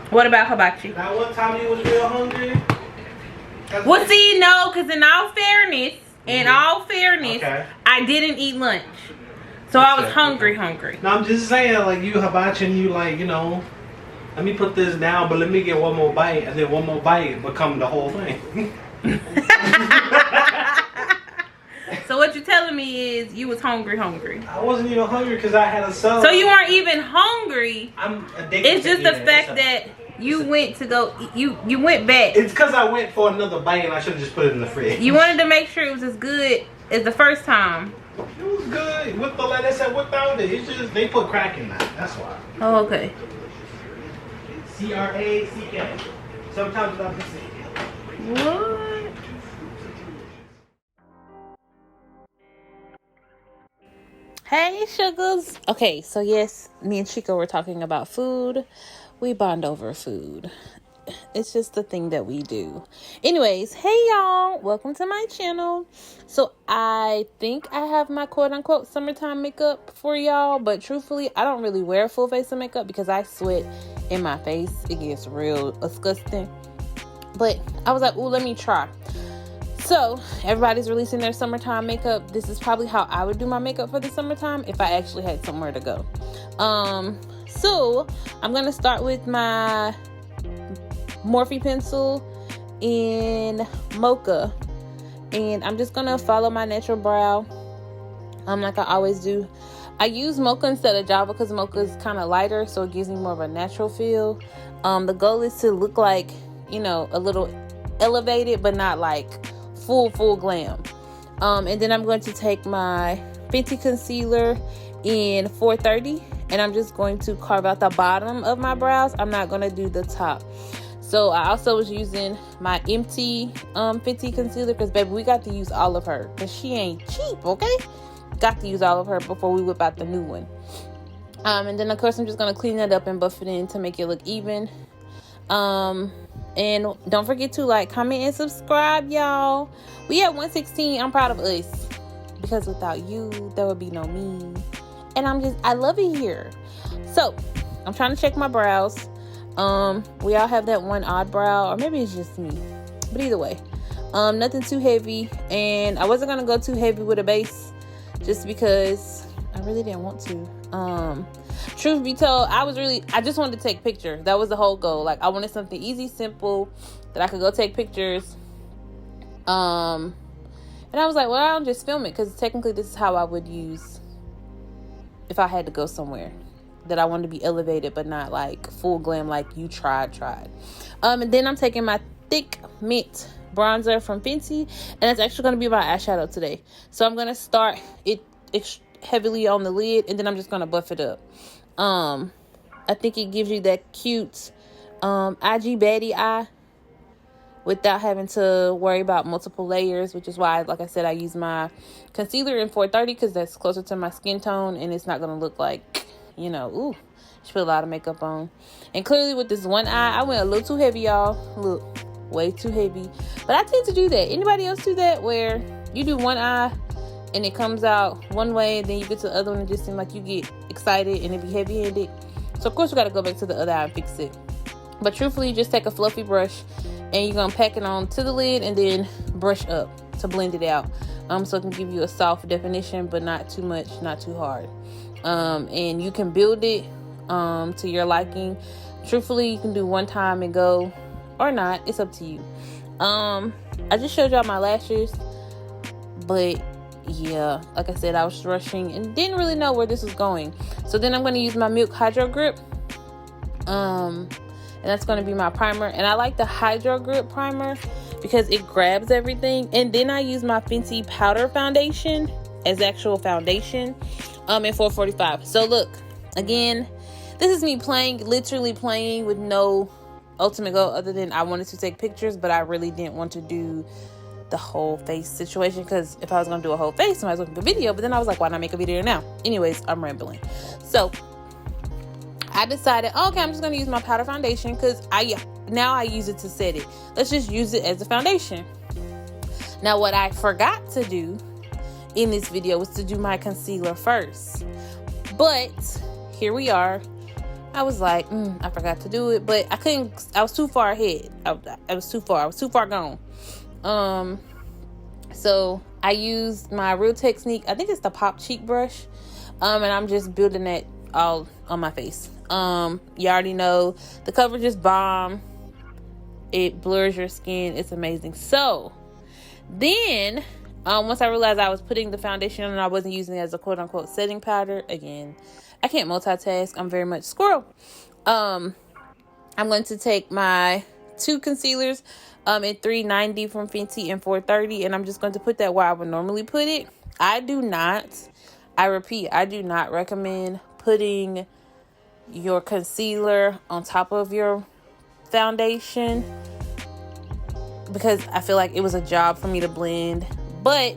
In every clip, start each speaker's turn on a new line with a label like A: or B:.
A: What about hibachi?
B: Now, one time you was real hungry.
A: Well, see, no, because in all fairness, okay, I didn't eat lunch. So I was hungry.
B: No, I'm just saying, like, you hibachi and you, like, you know, let me put this down, but let me get one more bite, and then one more bite become the whole thing.
A: So what you're telling me is you was hungry.
B: I wasn't even hungry because I had a sub.
A: So you weren't even hungry.
B: I'm addicted.
A: It's just the fact that you went to go, you went back.
B: It's because I went for another bite and I should have just put it in the fridge.
A: You wanted to make sure it was as good as the first time.
B: It was good with the lettuce and without it. It's just they put crack in that. That's why.
A: Oh, okay.
B: C-R-A-C-K. Sometimes without the C.
A: What? Hey, sugars. Okay, so yes, me and Chico were talking about food. We bond over food. It's just the thing that we do. Anyways, hey y'all, welcome to my channel. So I think I have my quote-unquote summertime makeup for y'all, but truthfully, I don't really wear full face of makeup because I sweat in my face. It gets real disgusting. But I was like, ooh, let me try. So everybody's releasing their summertime makeup. This is probably how I would do my makeup for the summertime if I actually had somewhere to go. So I'm gonna start with my Morphe pencil in Mocha, and I'm just gonna follow my natural brow like I always do. I use Mocha instead of Java because Mocha is kind of lighter, so it gives me more of a natural feel. The goal is to look like, you know, a little elevated but not like full glam. And then I'm going to take my Fenty concealer in 430, and I'm just going to carve out the bottom of my brows. I'm not going to do the top. So I also was using my empty Fenty concealer because, baby, we got to use all of her because she ain't cheap, okay? Got to use all of her before we whip out the new one. And then, of course, I'm just going to clean it up and buff it in to make it look even. And don't forget to like, comment, and subscribe, y'all. We at 116. I'm proud of us because without you, there would be no me. And I love it here. So I'm trying to check my brows. We all have that one odd brow, or maybe it's just me. But either way, nothing too heavy. And I wasn't gonna go too heavy with a base just because I really didn't want to. Truth be told, I just wanted to take pictures. That was the whole goal. Like, I wanted something easy, simple, that I could go take pictures. And I was like, well, I'll just film it because technically this is how I would use if I had to go somewhere that I wanted to be elevated but not like full glam like you tried. And then I'm taking my thick mint bronzer from Fenty, and it's actually going to be my eyeshadow today. So I'm going to start it heavily on the lid, and then I'm just going to buff it up. I think it gives you that cute IG baddie eye without having to worry about multiple layers, which is why, like I said, I use my concealer in 430 because that's closer to my skin tone, and it's not going to look like, you know, ooh, she put a lot of makeup on. And clearly with this one eye, I went a little too heavy, y'all. Look, way too heavy. But I tend to do that. Anybody else do that where you do one eye and it comes out one way, and then you get to the other one and it just seems like you get excited and it be heavy-handed? So of course we got to go back to the other eye and fix it. But truthfully, just take a fluffy brush and you're going to pack it on to the lid and then brush up to blend it out. So it can give you a soft definition, but not too much, not too hard. And you can build it to your liking. Truthfully, you can do one time and go, or not. It's up to you. I just showed y'all my lashes, but yeah, like I said, I was rushing and didn't really know where this was going. So then I'm going to use my Milk Hydro Grip. And that's going to be my primer. And I like the Hydro Grip primer because it grabs everything. And then I use my Fenty powder foundation as actual foundation in 445. So look, again, this is me literally playing with no ultimate goal other than I wanted to take pictures, but I really didn't want to do the whole face situation because if I was going to do a whole face, I was looking for video, but then I was like, why not make a video now? Anyways, I'm rambling. So I decided, okay, I'm just going to use my powder foundation because now I use it to set it. Let's just use it as a foundation. Now, what I forgot to do in this video was to do my concealer first. But here we are. I was like, I forgot to do it, but I couldn't. I was too far ahead. I was too far. I was too far gone. So I used my Real Technique. I think it's the Pop Cheek brush. And I'm just building that all on my face. You already know the coverage is bomb. It blurs your skin. It's amazing. So then, once I realized I was putting the foundation on and I wasn't using it as a quote unquote setting powder, again, I can't multitask. I'm very much squirrel. I'm going to take my 2 concealers at $3.90 from Fenty and $4.30, and I'm just going to put that where I would normally put it. I repeat, I do not recommend putting your concealer on top of your foundation because I feel like it was a job for me to blend, but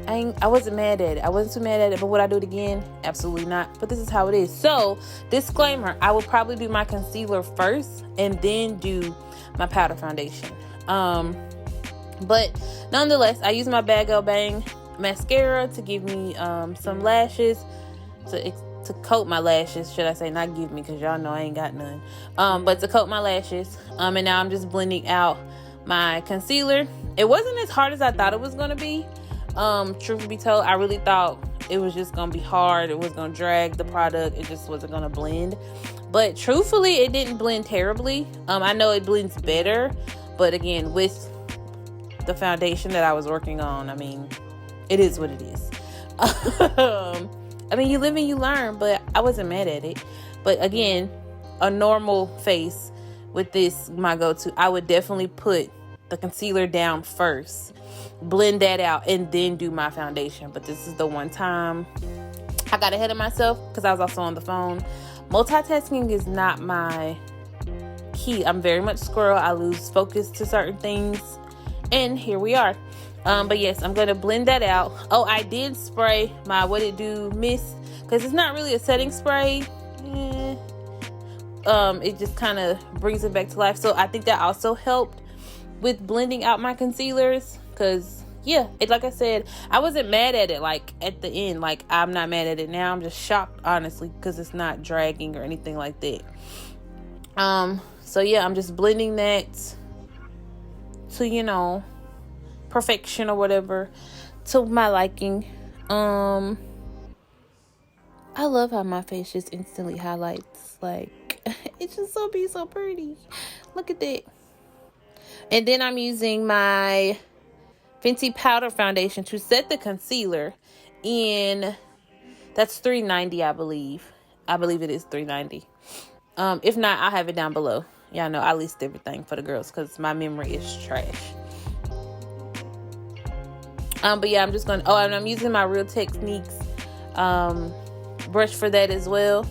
A: I wasn't mad at it. I wasn't too mad at it, but would I do it again? Absolutely not. But this is how it is. So, disclaimer, I will probably do my concealer first and then do my powder foundation. But nonetheless, I use my Bag O' Bang mascara to give me some lashes, to coat my lashes, should I say, not give me, because y'all know I ain't got none. But to coat my lashes. And now I'm just blending out my concealer. It wasn't as hard as I thought it was going to be. Truth be told, I really thought it was just gonna be hard. It was gonna drag the product. It just wasn't gonna blend. But truthfully, it didn't blend terribly. I know it blends better, but again, with the foundation that I was working on, I mean, it is what it is. I mean, you live and you learn, but I wasn't mad at it. But again, a normal face with this, my go-to, I would definitely put the concealer down first, blend that out, and then do my foundation. But this is the one time I got ahead of myself because I was also on the phone. Multitasking is not my key. I'm very much squirrel. I lose focus to certain things, and here we are. But yes, I'm gonna blend that out. Oh, I did spray my What It Do mist because it's not really a setting spray. It just kind of brings it back to life. So I think that also helped with blending out my concealers, because yeah, like I said, I wasn't mad at it like at the end. Like, I'm not mad at it now. I'm just shocked, honestly, because it's not dragging or anything like that. So yeah, I'm just blending that to, you know, perfection or whatever, to my liking. I love how my face just instantly highlights. Like, it's just so pretty. Look at that. And then I'm using my Fenty powder foundation to set the concealer in, that's $3.90, I believe. I believe it is $3.90. If not, I'll have it down below. Y'all know I list everything for the girls because my memory is trash. But yeah, I'm just going to, and I'm using my Real Techniques brush for that as well.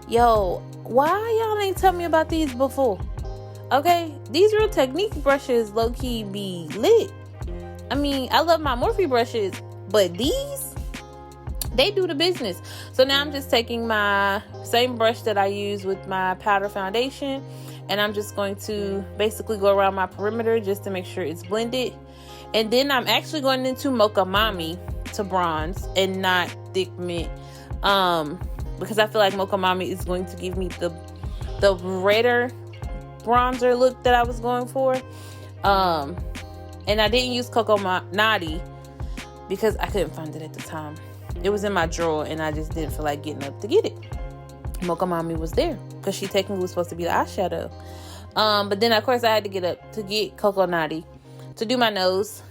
A: Yo, why y'all ain't tell me about these before? Okay, these Real Techniques brushes low-key be lit. I mean, I love my Morphe brushes, but these, they do the business. So now I'm just taking my same brush that I use with my powder foundation, and I'm just going to basically go around my perimeter just to make sure it's blended. And then I'm actually going into Mocha Mami to bronze and not thick mint, because I feel like Mocha Mami is going to give me the redder bronzer look that I was going for. And I didn't use Coco Naughty because I couldn't find it at the time. It was in my drawer and I just didn't feel like getting up to get it. Mocha Mami was there because she technically was supposed to be the eyeshadow. But then of course I had to get up to get Coco Naughty to do my nose,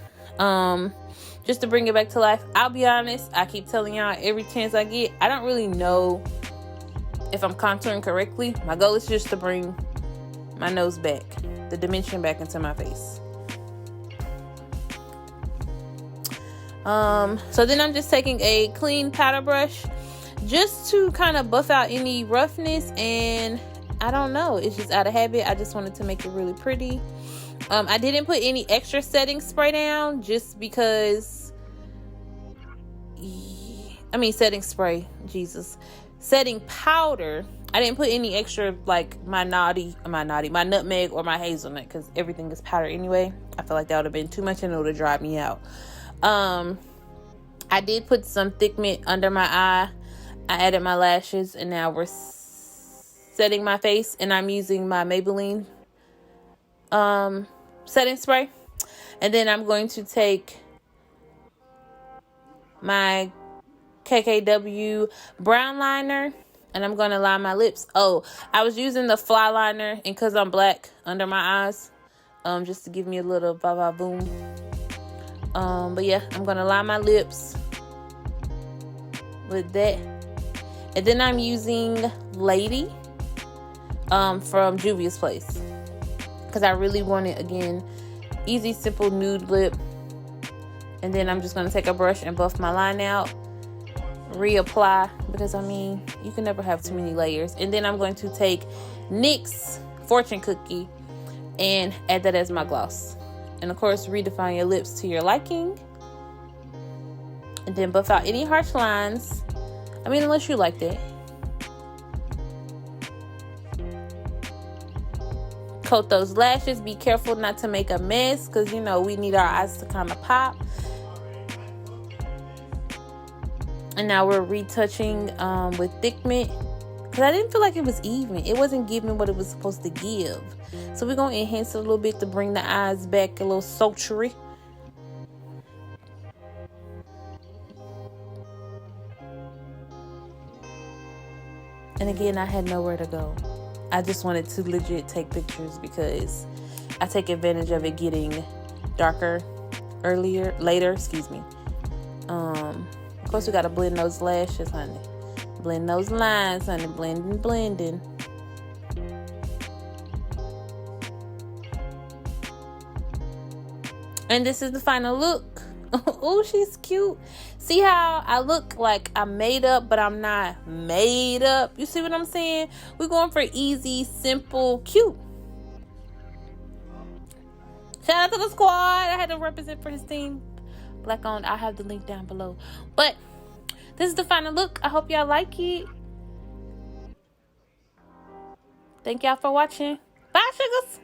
A: just to bring it back to life. I'll be honest, I keep telling y'all every chance I get, I don't really know if I'm contouring correctly. My goal is just to bring my nose back, the dimension back into my face. So then I'm just taking a clean powder brush just to kind of buff out any roughness, and I don't know, it's just out of habit. I just wanted to make it really pretty. I didn't put any extra setting spray down just because, setting spray, Jesus. Setting powder, I didn't put any extra, like my nutmeg or my hazelnut, because everything is powder anyway. I feel like that would have been too much and it would have dried me out. I did put some thick mint under my eye. I added my lashes, and now we're setting my face, and I'm using my Maybelline setting spray. And then I'm going to take my KKW brown liner, and I'm going to line my lips. Oh, I was using the fly liner, and because I'm black under my eyes, just to give me a little va-va-boom. But yeah, I'm going to line my lips with that. And then I'm using Lady from Juvia's Place, because I really wanted, again, easy, simple nude lip. And then I'm just going to take a brush and buff my line out, reapply, because I mean, you can never have too many layers. And then I'm going to take NYX Fortune Cookie and add that as my gloss. And of course, redefine your lips to your liking. And then buff out any harsh lines. I mean, unless you like that. Coat those lashes. Be careful not to make a mess, because, you know, we need our eyes to kind of pop. And now we're retouching with Thick Mint, because I didn't feel like it was even. It wasn't giving what it was supposed to give. So we're going to enhance it a little bit to bring the eyes back a little sultry. And again, I had nowhere to go. I just wanted to legit take pictures, because I take advantage of it getting darker later, excuse me. Of course, we got to blend those lashes, honey. Blend those lines, honey. Blending. And this is the final look. Oh, she's cute. See how I look like I'm made up, but I'm not made up? You see what I'm saying? We're going for easy, simple, cute. Shout out to the squad. I had to represent for his team. Black owned. I'll have the link down below. But this is the final look. I hope y'all like it. Thank y'all for watching. Bye, sugars.